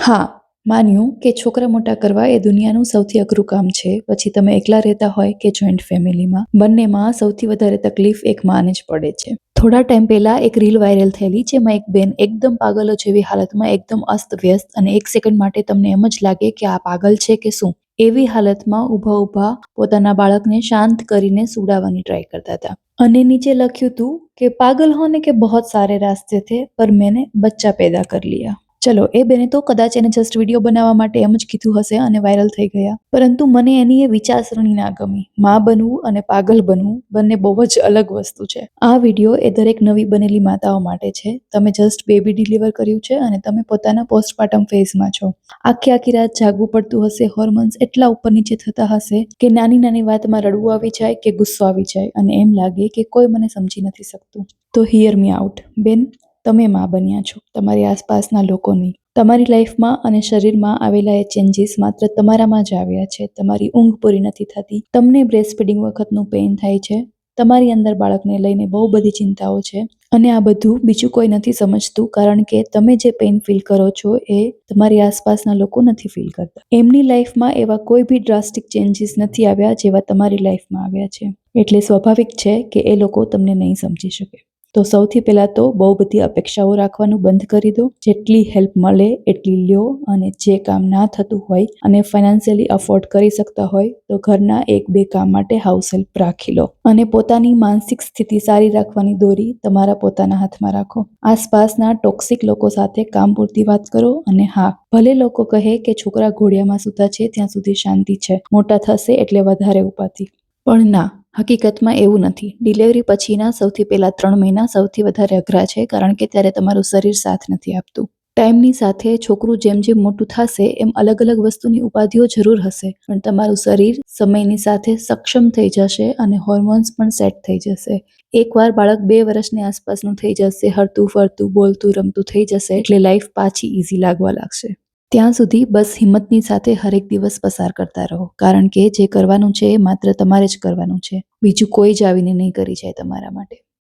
હા, માન્યું કે છોકરા મોટા કરવા એ દુનિયાનું સૌથી અઘરું કામ છે. પછી તમે એકલા રહેતા હોય કે જોઈન્ટ ફેમિલીમાં, બંનેમાં સૌથી વધારે તકલીફ એક માને જ પડે છે. થોડા ટાઈમ પહેલા એક રીલ વાયરલ થયેલી, જેમાં એક બેન એકદમ પાગલો જેવી હાલતમાં, એકદમ અસ્તવ્યસ્ત, અને એક સેકન્ડ માટે તમને એમ જ લાગે કે આ પાગલ છે કે શું, એવી હાલતમાં ઊભા ઊભા પોતાના બાળકને શાંત કરીને સુડાવવાની ટ્રાય કરતા હતા. અને નીચે લખ્યું હતું કે પાગલ હોને કે બહોત સારે રાસ્તે થે, પર मैंने बच्चा पैदा कर लिया. ચલો, એ બેને તો કદાચ એને જસ્ટ વિડીયો બનાવવા માટે એમ જ કીધું હશે અને વાયરલ થઈ ગયા, પરંતુ મને એની એ વિચારસરણી ના ગમી. માં બનવું અને પાગલ બનવું બંને બહુ જ અલગ વસ્તુ છે. આ વિડીયો એ દરેક નવી બનેલી માતાઓ માટે છે. તમે જસ્ટ બેબી ડિલિવર કર્યું છે અને તમે પોતાના પોસ્ટપાર્ટમ ફેઝમાં છો. આખી રાત જાગવું પડતું હશે, હોર્મોન્સ એટલા ઉપર નીચે થતા હશે કે નાની નાની વાતમાં રડવું આવી જાય કે ગુસ્સો આવી જાય, અને એમ લાગે કે કોઈ મને સમજી નથી શકતું. તો હિયર મી આઉટ બેન, તમે માં બન્યા છો, તમારી આસપાસના લોકો નહીં. તમારી લાઈફમાં અને શરીરમાં આવેલા એ ચેન્જીસ માત્ર તમારામાં જ આવ્યા છે. તમારી ઊંઘ પૂરી નથી થતી, તમને બ્રેસ્ટ ફીડિંગ વખતનું પેઇન થાય છે, તમારી અંદર બાળકને લઈને બહુ બધી ચિંતાઓ છે, અને આ બધું બીજું કોઈ નથી સમજતું, કારણ કે તમે જે પેઇન ફીલ કરો છો એ તમારી આસપાસના લોકો નથી ફીલ કરતા. એમની લાઈફમાં એવા કોઈ બી ડ્રાસ્ટિક ચેન્જીસ નથી આવ્યા જેવા તમારી લાઈફમાં આવ્યા છે, એટલે સ્વાભાવિક છે કે એ લોકો તમને નહીં સમજી શકે. તો સૌથી પહેલા તો બહુ બધી અપેક્ષાઓ રાખવાનું બંધ કરી દો. જેટલી હેલ્પ મળે એટલી લ્યો, અને જે કામ ના થતું હોય અને ફાઇનાન્શિયલી અફોર્ડ કરી શકતા હોય તો ઘરના 1-2 કામ માટે હાઉસ હેલ્પ રાખી લો. અને પોતાની માનસિક સ્થિતિ સારી રાખવાની દોરી તમારા પોતાના હાથમાં રાખો. આસપાસના ટોક્સિક લોકો સાથે કામ પૂરતી વાત કરો. અને હા, ભલે લોકો કહે કે છોકરા ઘોડિયામાં સૂતા છે ત્યાં સુધી શાંતિ છે, મોટા થશે એટલે વધારે ઉપાધિ, પણ ના, હકીકતમાં એવું નથી. ડિલિવરી પછીના સૌથી પહેલા 3 મહિના સૌથી વધારે અઘરા છે, કારણ કે ત્યારે તમારું શરીર સાથ નથી આપતું. ટાઈમની સાથે છોકરું જેમ જેમ મોટું થશે એમ અલગ અલગ વસ્તુની ઉપાધિઓ જરૂર હશે, પણ તમારું શરીર સમયની સાથે સક્ષમ થઈ જશે અને હોર્મોન્સ પણ સેટ થઈ જશે. એકવાર બાળક 2 વર્ષની આસપાસનું થઈ જશે, હરતું ફરતું બોલતું રમતું થઈ જશે, એટલે લાઈફ પાછી ઈઝી લાગવા લાગશે. ત્યાં સુધી બસ હિંમતની સાથે હરેક દિવસ પસાર કરતા રહો, કારણ કે જે કરવાનું છે એ માત્ર તમારે જ કરવાનું છે. બીજું કોઈ જ આવીને નહીં કરી જાય તમારા માટે.